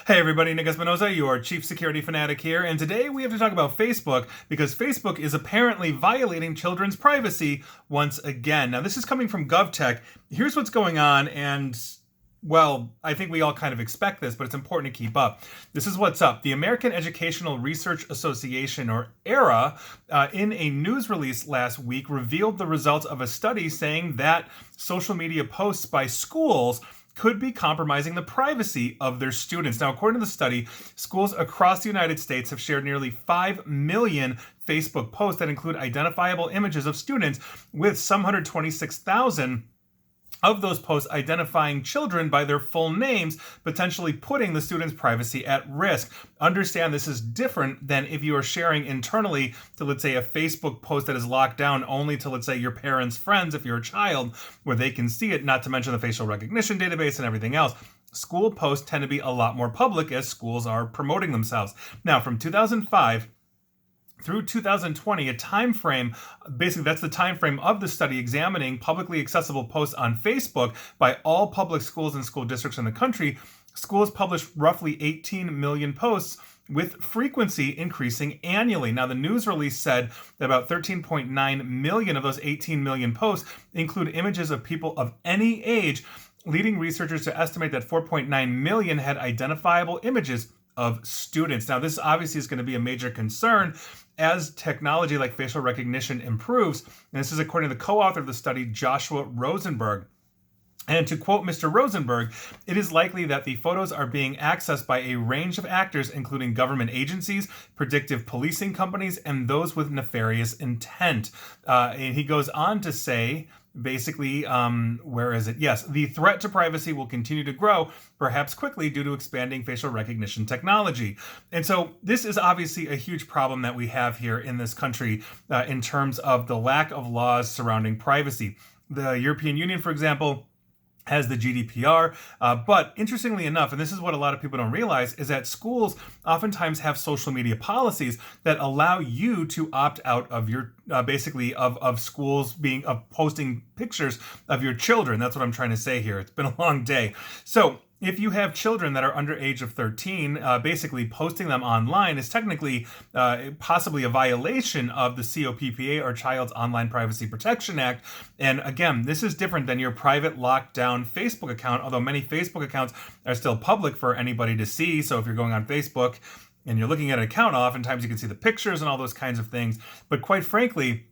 Hey everybody, Nick Espinoza, your chief security fanatic here, and today we have to talk about Facebook because Facebook is apparently violating children's privacy once again. Now, this is coming from GovTech. Here's what's going on, and well, I think we all kind of expect this, but it's important to keep up. This is what's up. The American Educational Research Association, or ARA, in a news release last week, revealed the results of a study saying that social media posts by schools could be compromising the privacy of their students. Now, according to the study, schools across the United States have shared nearly 5 million Facebook posts that include identifiable images of students, with some 126,000 of those posts identifying children by their full names, potentially putting the student's privacy at risk. Understand this is different than if you are sharing internally to, let's say, a Facebook post that is locked down only to, let's say, your parents' friends if you're a child, where they can see it, not to mention the facial recognition database and everything else. School posts tend to be a lot more public as schools are promoting themselves. Now, from 2005 through 2020, a time frame, basically that's the time frame of the study examining publicly accessible posts on Facebook by all public schools and school districts in the country. Schools published roughly 18 million posts, with frequency increasing annually. Now, the news release said that about 13.9 million of those 18 million posts include images of people of any age, leading researchers to estimate that 4.9 million had identifiable images of students. Now, this obviously is going to be a major concern as technology like facial recognition improves. And this is according to the co-author of the study, Joshua Rosenberg. And to quote Mr. Rosenberg, it is likely that the photos are being accessed by a range of actors, including government agencies, predictive policing companies, and those with nefarious intent. And he goes on to say, basically, where is it? Yes, the threat to privacy will continue to grow, perhaps quickly due to expanding facial recognition technology. And so this is obviously a huge problem that we have here in this country in terms of the lack of laws surrounding privacy. The European Union, for example, has the GDPR, but interestingly enough, and this is what a lot of people don't realize, is that schools oftentimes have social media policies that allow you to opt out of your basically of schools being of posting pictures of your children. That's what I'm trying to say here. It's been a long day. So if you have children that are under age of 13, basically posting them online is technically possibly a violation of the COPPA, or Child's Online Privacy Protection Act. And again, this is different than your private locked down Facebook account, although many Facebook accounts are still public for anybody to see. So if you're going on Facebook and you're looking at an account, oftentimes you can see the pictures and all those kinds of things. But quite frankly,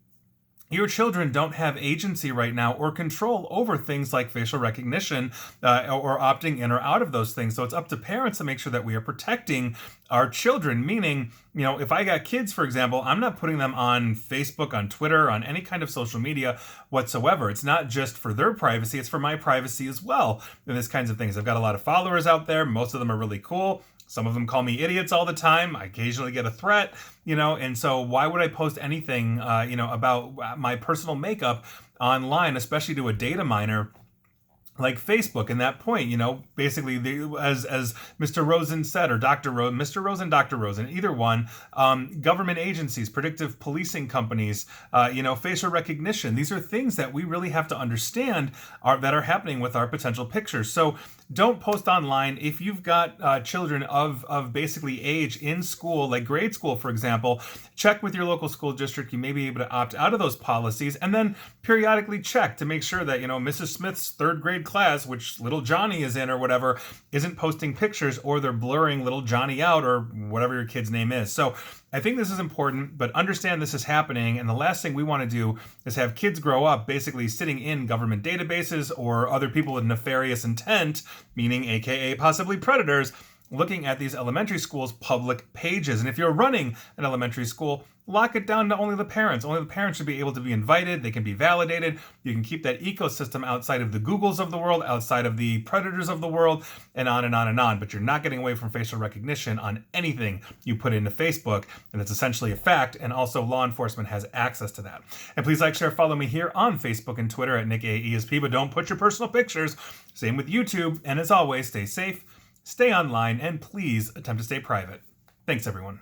your children don't have agency right now or control over things like facial recognition or opting in or out of those things. So it's up to parents to make sure that we are protecting our children, meaning, if I got kids, for example, I'm not putting them on Facebook, on Twitter, on any kind of social media whatsoever. It's not just for their privacy, it's for my privacy as well. And these kinds of things. I've got a lot of followers out there. Most of them are really cool. Some of them call me idiots all the time. I occasionally get a threat, and so why would I post anything, about my personal makeup online, especially to a data miner like Facebook? And that point, basically, as Mr. Rosen said, or Dr. Rosen, Mr. Rosen, Dr. Rosen, either one, government agencies, predictive policing companies, facial recognition. These are things that we really have to understand that are happening with our potential pictures. So don't post online. If you've got children of basically age in school, like grade school, for example, check with your local school district. You may be able to opt out of those policies, and then periodically check to make sure that, Mrs. Smith's third grade class, which little Johnny is in or whatever, isn't posting pictures, or they're blurring little Johnny out, or whatever your kid's name is. So I think this is important, but understand this is happening. And the last thing we want to do is have kids grow up basically sitting in government databases or other people with nefarious intent, meaning AKA possibly predators, looking at these elementary schools' public pages. And if you're running an elementary school, lock it down to only the parents. Only the parents should be able to be invited. They can be validated. You can keep that ecosystem outside of the Googles of the world, outside of the predators of the world, and on and on and on. But you're not getting away from facial recognition on anything you put into Facebook. And it's essentially a fact. And also law enforcement has access to that. And please like, share, follow me here on Facebook and Twitter at NickAESP, but don't put your personal pictures. Same with YouTube. And as always, stay safe, stay online, and please attempt to stay private. Thanks, everyone.